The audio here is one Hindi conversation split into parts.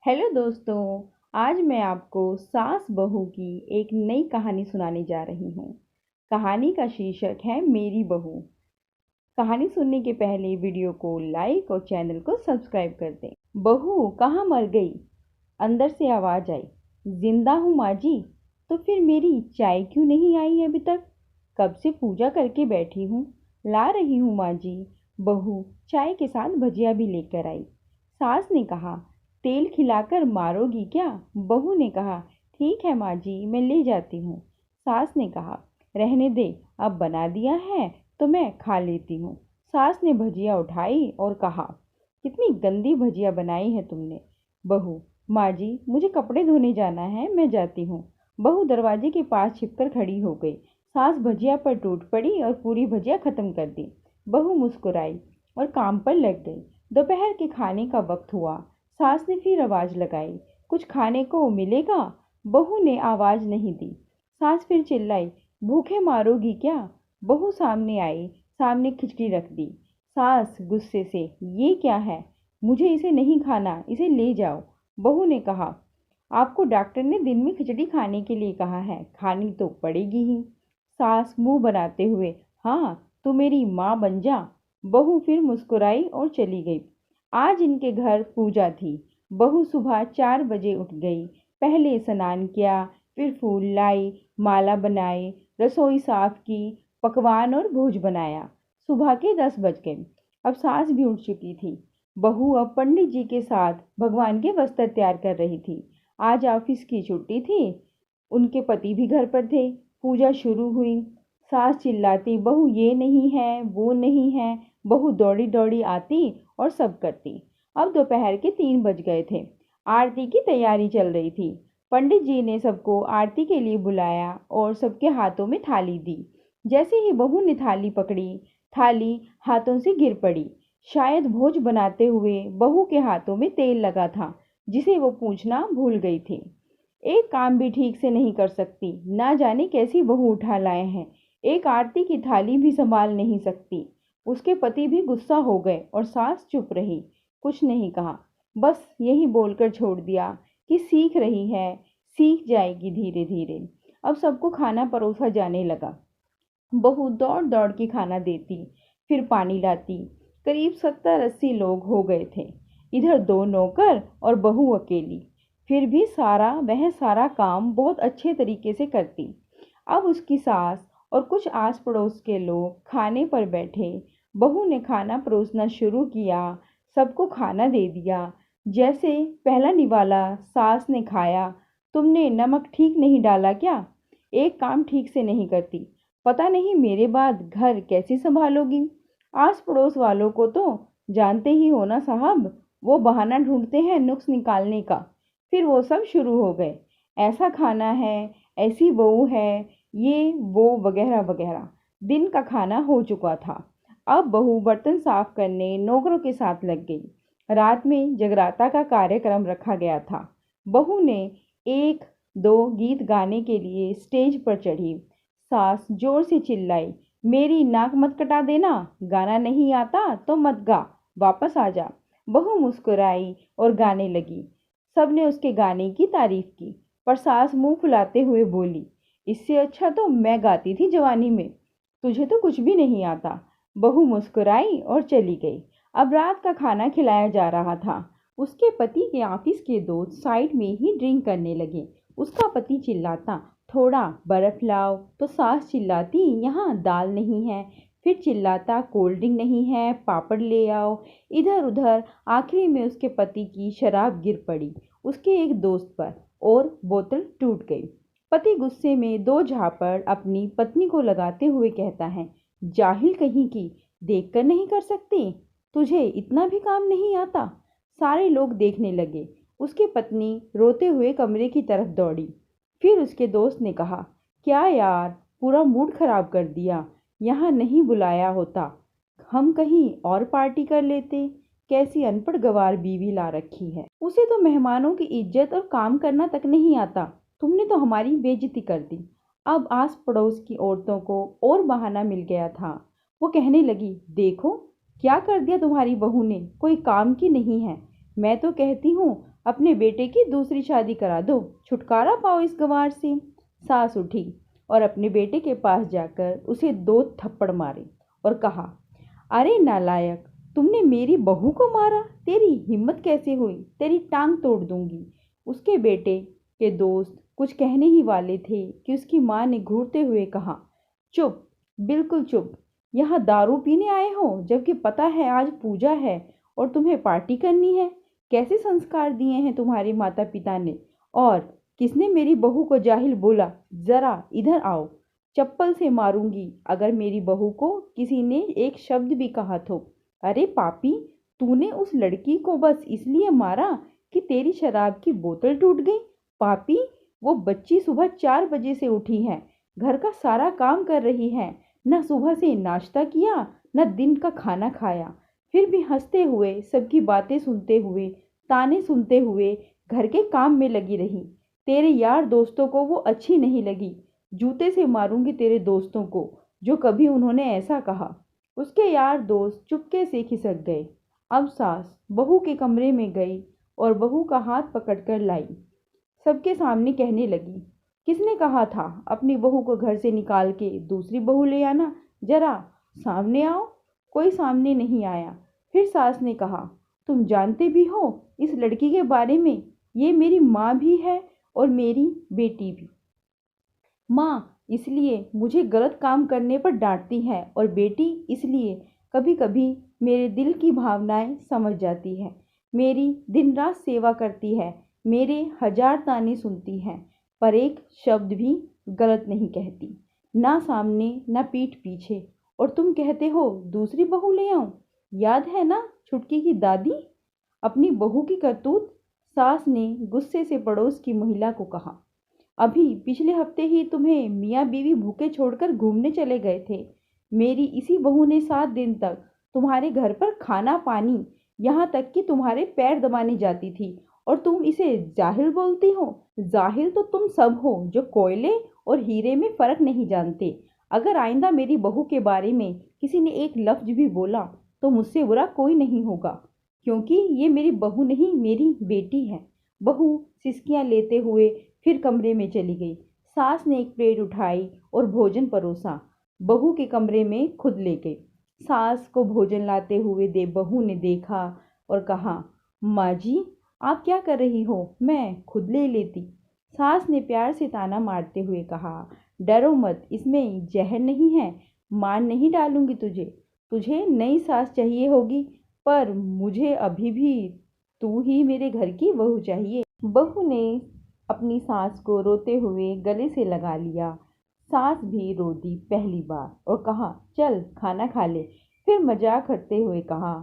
हेलो दोस्तों। आज मैं आपको सास बहू की एक नई कहानी सुनाने जा रही हूँ। कहानी का शीर्षक है मेरी बहू। कहानी सुनने के पहले वीडियो को लाइक और चैनल को सब्सक्राइब कर दें। बहू कहाँ मर गई? अंदर से आवाज आई। जिंदा हूँ माँ जी। तो फिर मेरी चाय क्यों नहीं आई अभी तक? कब से पूजा करके बैठी हूँ। ला रही हूँ माँ जी। बहू चाय के साथ भजिया भी लेकर आई। सास ने कहा, तेल खिलाकर मारोगी क्या? बहू ने कहा, ठीक है माँ जी, मैं ले जाती हूँ। सास ने कहा, रहने दे, अब बना दिया है तो मैं खा लेती हूँ। सास ने भजिया उठाई और कहा, कितनी गंदी भजिया बनाई है तुमने। बहू, माँ जी मुझे कपड़े धोने जाना है, मैं जाती हूँ। बहू दरवाजे के पास छिपकर खड़ी हो गई। सास भजिया पर टूट पड़ी और पूरी भजिया खत्म कर दी। बहू मुस्कुराई और काम पर लग गई। दोपहर के खाने का वक्त हुआ। सास ने फिर आवाज लगाई, कुछ खाने को मिलेगा? बहू ने आवाज नहीं दी। सास फिर चिल्लाई, भूखे मारोगी क्या? बहू सामने आई, सामने खिचड़ी रख दी। सास गुस्से से, ये क्या है? मुझे इसे नहीं खाना, इसे ले जाओ। बहू ने कहा, आपको डॉक्टर ने दिन में खिचड़ी खाने के लिए कहा है, खानी तो पड़ेगी ही। सास मुंह बनाते हुए, हाँ तू मेरी माँ बन जा। बहू फिर मुस्कुराई और चली गई। आज इनके घर पूजा थी। बहू सुबह 4 बजे उठ गई। पहले स्नान किया, फिर फूल लाई, माला बनाई, रसोई साफ की, पकवान और भोज बनाया। सुबह के 10 बज गए। अब सास भी उठ चुकी थी। बहू अब पंडित जी के साथ भगवान के वस्त्र तैयार कर रही थी। आज ऑफिस की छुट्टी थी। उनके पति भी घर पर थे। पूजा शुरू हुई। सास चिल्लाती, बहू ये नहीं है, वो नहीं है। बहू दौड़ी दौड़ी आती और सब करती। अब दोपहर के 3 बज गए थे। आरती की तैयारी चल रही थी। पंडित जी ने सबको आरती के लिए बुलाया और सबके हाथों में थाली दी। जैसे ही बहू ने थाली पकड़ी, थाली हाथों से गिर पड़ी। शायद भोज बनाते हुए बहू के हाथों में तेल लगा था, जिसे वो पूछना भूल गई थी। एक काम भी ठीक से नहीं कर सकती, ना जाने कैसी बहू उठा लाए हैं। एक आरती की थाली भी संभाल नहीं सकती। उसके पति भी गुस्सा हो गए और सास चुप रही, कुछ नहीं कहा। बस यही बोलकर छोड़ दिया कि सीख रही है, सीख जाएगी धीरे धीरे। अब सबको खाना परोसा जाने लगा। बहू दौड़ दौड़ के खाना देती, फिर पानी लाती। करीब 70-80 लोग हो गए थे। इधर 2 नौकर और बहू अकेली। फिर भी वह सारा काम बहुत अच्छे तरीके से करती। अब उसकी सास और कुछ आस पड़ोस के लोग खाने पर बैठे। बहू ने खाना परोसना शुरू किया, सबको खाना दे दिया। जैसे पहला निवाला सास ने खाया, तुमने नमक ठीक नहीं डाला क्या? एक काम ठीक से नहीं करती, पता नहीं मेरे बाद घर कैसे संभालोगी? आस पड़ोस वालों को तो जानते ही हो ना साहब, वो बहाना ढूंढते हैं नुक्स निकालने का। फिर वो सब शुरू हो गए, ऐसा खाना है, ऐसी बहू है, ये वो वगैरह वगैरह। दिन का खाना हो चुका था। अब बहू बर्तन साफ करने नौकरों के साथ लग गई। रात में जगराता का कार्यक्रम रखा गया था। बहू ने एक दो गीत गाने के लिए स्टेज पर चढ़ी। सास जोर से चिल्लाई, मेरी नाक मत कटा देना, गाना नहीं आता तो मत गा, वापस आ जा। बहू मुस्कुराई और गाने लगी। सबने उसके गाने की तारीफ की, पर सास मुंह फुलाते हुए बोली, इससे अच्छा तो मैं गाती थी जवानी में, तुझे तो कुछ भी नहीं आता। बहू मुस्कुराई और चली गई। अब रात का खाना खिलाया जा रहा था। उसके पति के ऑफिस के दोस्त साइड में ही ड्रिंक करने लगे। उसका पति चिल्लाता, थोड़ा बर्फ लाओ, तो सास चिल्लाती, यहाँ दाल नहीं है। फिर चिल्लाता, कोल्ड ड्रिंक नहीं है, पापड़ ले आओ। इधर उधर आखिरी में उसके पति की शराब गिर पड़ी उसके एक दोस्त पर और बोतल टूट गई। पति गुस्से में 2 झापड़ अपनी पत्नी को लगाते हुए कहता है, जाहिल कहीं की, देखकर नहीं कर सकती? तुझे इतना भी काम नहीं आता? सारे लोग देखने लगे। उसकी पत्नी रोते हुए कमरे की तरफ दौड़ी। फिर उसके दोस्त ने कहा, क्या यार, पूरा मूड खराब कर दिया। यहाँ नहीं बुलाया होता, हम कहीं और पार्टी कर लेते। कैसी अनपढ़ गवार बीवी ला रखी है, उसे तो मेहमानों की इज्जत और काम करना तक नहीं आता। तुमने तो हमारी बेइज्जती कर दी। अब आस पड़ोस की औरतों को और बहाना मिल गया था। वो कहने लगी, देखो क्या कर दिया तुम्हारी बहू ने, कोई काम की नहीं है। मैं तो कहती हूँ अपने बेटे की दूसरी शादी करा दो, छुटकारा पाओ इस गंवार से। सास उठी और अपने बेटे के पास जाकर उसे 2 थप्पड़ मारे और कहा, अरे नालायक, तुमने मेरी बहू को मारा? तेरी हिम्मत कैसे हुई? तेरी टांग तोड़ दूंगी। उसके बेटे के दोस्त कुछ कहने ही वाले थे कि उसकी माँ ने घूरते हुए कहा, चुप, बिल्कुल चुप। यहाँ दारू पीने आए हो जबकि पता है आज पूजा है और तुम्हें पार्टी करनी है। कैसे संस्कार दिए हैं तुम्हारे माता पिता ने? और किसने मेरी बहू को जाहिल बोला? जरा इधर आओ, चप्पल से मारूंगी अगर मेरी बहू को किसी ने एक शब्द भी कहा तो। अरे पापी, तूने उस लड़की को बस इसलिए मारा कि तेरी शराब की बोतल टूट गई? पापी, वो बच्ची सुबह 4 बजे से उठी है, घर का सारा काम कर रही है, न सुबह से नाश्ता किया न दिन का खाना खाया, फिर भी हंसते हुए, सबकी बातें सुनते हुए, ताने सुनते हुए घर के काम में लगी रही। तेरे यार दोस्तों को वो अच्छी नहीं लगी। जूते से मारूंगी तेरे दोस्तों को जो कभी उन्होंने ऐसा कहा। उसके यार दोस्त चुपके से खिसक गए। अब सास बहू के कमरे में गई और बहू का हाथ पकड़कर लाई। सबके सामने कहने लगी, किसने कहा था अपनी बहू को घर से निकाल के दूसरी बहू ले आना? जरा सामने आओ। कोई सामने नहीं आया। फिर सास ने कहा, तुम जानते भी हो इस लड़की के बारे में? ये मेरी माँ भी है और मेरी बेटी भी। माँ इसलिए मुझे गलत काम करने पर डांटती है और बेटी इसलिए कभी कभी मेरे दिल की भावनाएं समझ जाती है। मेरी दिन रात सेवा करती है, मेरे 1000 ताने सुनती है, पर एक शब्द भी गलत नहीं कहती, ना सामने ना पीठ पीछे। और तुम कहते हो दूसरी बहू ले आऊं? याद है ना छुटकी की दादी? अपनी बहू की करतूत। सास ने गुस्से से पड़ोस की महिला को कहा, अभी पिछले हफ्ते ही तुम्हें मियाँ बीवी भूखे छोड़कर घूमने चले गए थे। मेरी इसी बहू ने 7 दिन तक तुम्हारे घर पर खाना पानी, यहाँ तक कि तुम्हारे पैर दबाने जाती थी, और तुम इसे जाहिल बोलती हो? जाहिल तो तुम सब हो जो कोयले और हीरे में फर्क नहीं जानते। अगर आइंदा मेरी बहू के बारे में किसी ने एक लफ्ज भी बोला तो मुझसे बुरा कोई नहीं होगा, क्योंकि ये मेरी बहू नहीं, मेरी बेटी है। बहू सिसकियां लेते हुए फिर कमरे में चली गई। सास ने एक प्लेट उठाई और भोजन परोसा, बहू के कमरे में खुद ले गई। सास को भोजन लाते हुए बहू ने देखा और कहा, माँ जी आप क्या कर रही हो? मैं खुद ले लेती। सास ने प्यार से ताना मारते हुए कहा, डरो मत, इसमें जहर नहीं है, मार नहीं डालूंगी तुझे। तुझे नई सास चाहिए होगी, पर मुझे अभी भी तू ही मेरे घर की बहू चाहिए। बहू ने अपनी सास को रोते हुए गले से लगा लिया। सास भी रो दी पहली बार और कहा, चल खाना खा ले। फिर मजाक करते हुए कहा,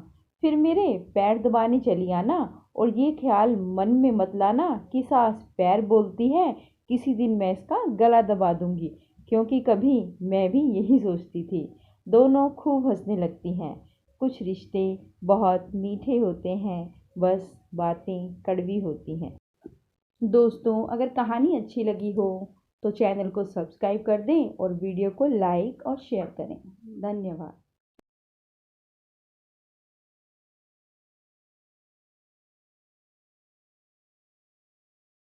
फिर मेरे पैर दबाने चली आना, और ये ख्याल मन में मत लाना कि सास पैर बोलती है, किसी दिन मैं इसका गला दबा दूंगी, क्योंकि कभी मैं भी यही सोचती थी। दोनों खूब हंसने लगती हैं। कुछ रिश्ते बहुत मीठे होते हैं, बस बातें कड़वी होती हैं। दोस्तों अगर कहानी अच्छी लगी हो तो चैनल को सब्सक्राइब कर दें और वीडियो को लाइक और शेयर करें। धन्यवाद।